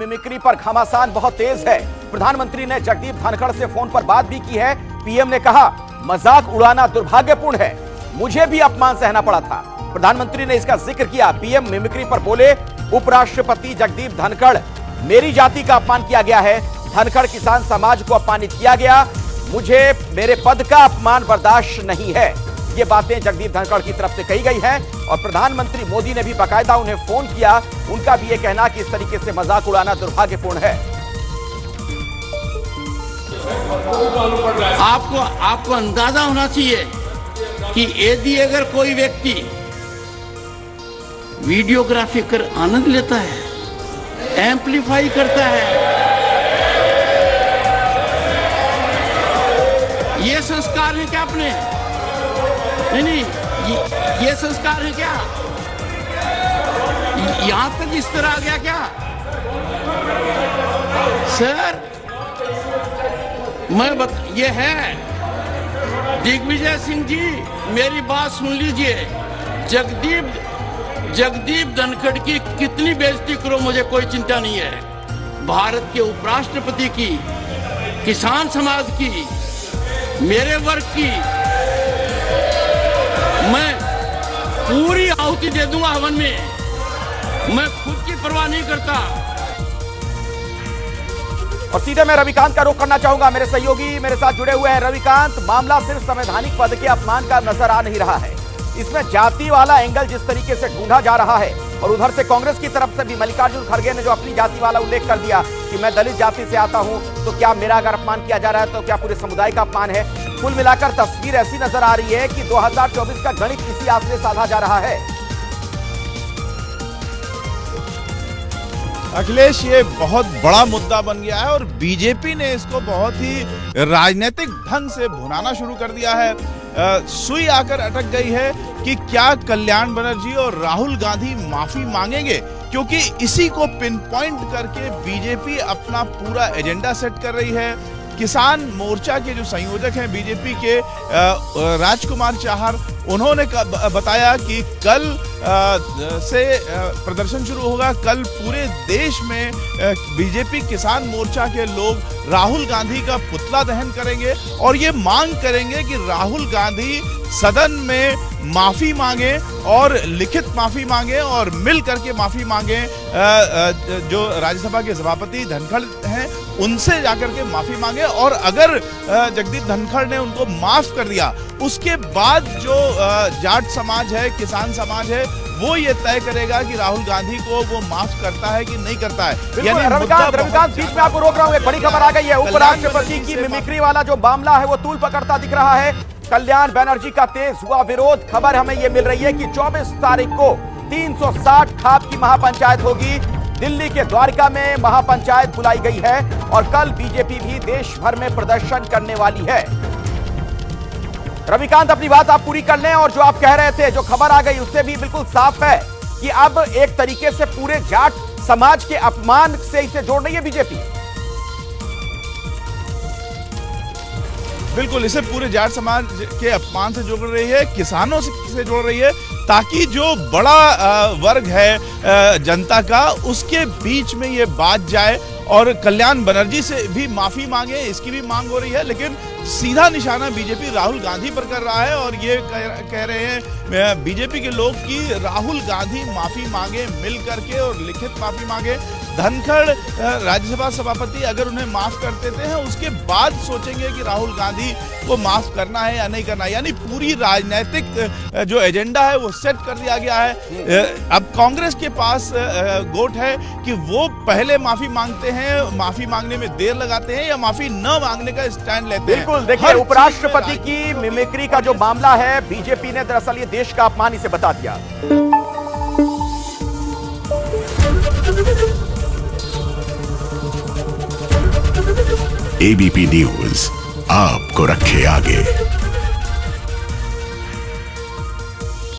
Mimicry पर घमासान बहुत तेज है। प्रधानमंत्री ने जगदीप धनखड़ से फोन पर बात भी की है। पीएम ने कहा, मजाक उड़ाना दुर्भाग्यपूर्ण है, मुझे भी अपमान सहना पड़ा था। प्रधानमंत्री ने इसका जिक्र किया। पीएम मिमिक्री पर बोले, उपराष्ट्रपति जगदीप धनखड़, मेरी जाति का अपमान किया गया है। धनखड़ किसान समाज को अपमानित किया गया, मुझे मेरे पद का अपमान बर्दाश्त नहीं है। ये बातें जगदीप धनखड़ की तरफ से कही गई हैं और प्रधानमंत्री मोदी ने भी बाकायदा उन्हें फोन किया। उनका भी ये कहना कि इस तरीके से मजाक उड़ाना दुर्भाग्यपूर्ण है। आपको अंदाजा होना चाहिए कि यदि अगर कोई व्यक्ति वीडियोग्राफी कर आनंद लेता है, एम्पलीफाई करता है, ये संस्कार है क्या अपने? नहीं, ये संस्कार है क्या? यहां तक इस तरह आ गया क्या? सर, ये है दिग्विजय सिंह जी, मेरी बात सुन लीजिए। जगदीप धनखड़ की कितनी बेइज्जती करो, मुझे कोई चिंता नहीं है। भारत के उपराष्ट्रपति की, किसान समाज की, मेरे वर्ग की मैं पूरी आहुति दे दूंगा हवन में। मैं खुद की परवाह नहीं करता। और सीधे मैं रविकांत का रुख करना चाहूंगा। मेरे सहयोगी मेरे साथ जुड़े हुए हैं। रविकांत, मामला सिर्फ संवैधानिक पद के अपमान का नजर आ नहीं रहा है, इसमें जाति वाला एंगल जिस तरीके से ढूंढा जा रहा है, और उधर से कांग्रेस की तरफ से भी मल्लिकार्जुन खड़गे ने जो अपनी जाति वाला उल्लेख कर दिया कि मैं दलित जाति से आता हूं, तो क्या मेरा अगर अपमान किया जा रहा है तो क्या पूरे समुदाय का अपमान है? कुल मिलाकर तस्वीर ऐसी नजर आ रही है कि 2024 का गणित इसी आसरे साधा जा रहा है। अखिलेश, ये बहुत बड़ा मुद्दा बन गया है और बीजेपी ने इसको बहुत ही राजनीतिक ढंग से भुनाना शुरू कर दिया है। सुई आकर अटक गई है कि क्या कल्याण बनर्जी और राहुल गांधी माफी मांगेंगे, क्योंकि इसी को पिन पॉइंट करके बीजेपी अपना पूरा एजेंडा सेट कर रही है। किसान मोर्चा के जो संयोजक हैं बीजेपी के, राजकुमार चाहर, उन्होंने बताया कि कल से प्रदर्शन शुरू होगा। कल पूरे देश में बीजेपी किसान मोर्चा के लोग राहुल गांधी का पुतला दहन करेंगे और ये मांग करेंगे कि राहुल गांधी सदन में माफी मांगे और लिखित माफी मांगे और मिल करके माफी मांगे। जो राज्यसभा के सभापति धनखड़ हैं उनसे जाकर के माफी मांगे, और अगर जगदीप धनखड़ ने उनको माफ कर दिया, उसके बाद जो जाट समाज है, किसान समाज है, वो ये तय करेगा कि राहुल गांधी को वो माफ करता है कि नहीं करता है। यानी रविकांत, बीच में आपको रोक रहा हूं, एक बड़ी खबर आ गई है। उपराष्ट्रपति की मिमिक्री वाला जो मामला है वो तूल पकड़ता दिख रहा है। कल्याण बनर्जी का तेज हुआ विरोध। खबर हमें यह मिल रही है कि 24 तारीख को 360 खाप की महापंचायत होगी। दिल्ली के द्वारका में महापंचायत बुलाई गई है और कल बीजेपी भी देश भर में प्रदर्शन करने वाली है। रविकांत, अपनी बात आप पूरी कर लें। और जो आप कह रहे थे, जो खबर आ गई, उससे भी बिल्कुल साफ है कि अब एक तरीके से पूरे जाट समाज के अपमान से इसे जोड़ रही है बीजेपी। बिल्कुल, इसे पूरे जाट समाज के अपमान से जोड़ रही है, किसानों से जोड़ रही है, ताकि जो बड़ा वर्ग है जनता का, उसके बीच में ये बात जाए और कल्याण बनर्जी से भी माफी मांगे, इसकी भी मांग हो रही है। लेकिन सीधा निशाना बीजेपी राहुल गांधी पर कर रहा है और ये कह रहे हैं बीजेपी के लोग कि राहुल गांधी माफी मांगे, मिल करके और लिखित माफी मांगे। धनखड़ राज्यसभा सभापति अगर उन्हें माफ कर देते हैं, उसके बाद सोचेंगे कि राहुल गांधी को माफ करना है या नहीं करना है। यानी पूरी राजनीतिक जो एजेंडा है वो सेट कर दिया गया है। अब कांग्रेस के पास गोट है कि वो पहले माफी मांगते हैं, माफी मांगने में देर लगाते हैं, या माफी न मांगने का स्टैंड लेते हैं। बिल्कुल, देखिए, उपराष्ट्रपति की मिमिक्री का जो मामला है, बीजेपी ने दरअसल ये देश का अपमान इसे बता दिया। एबीपी न्यूज आपको रखे आगे।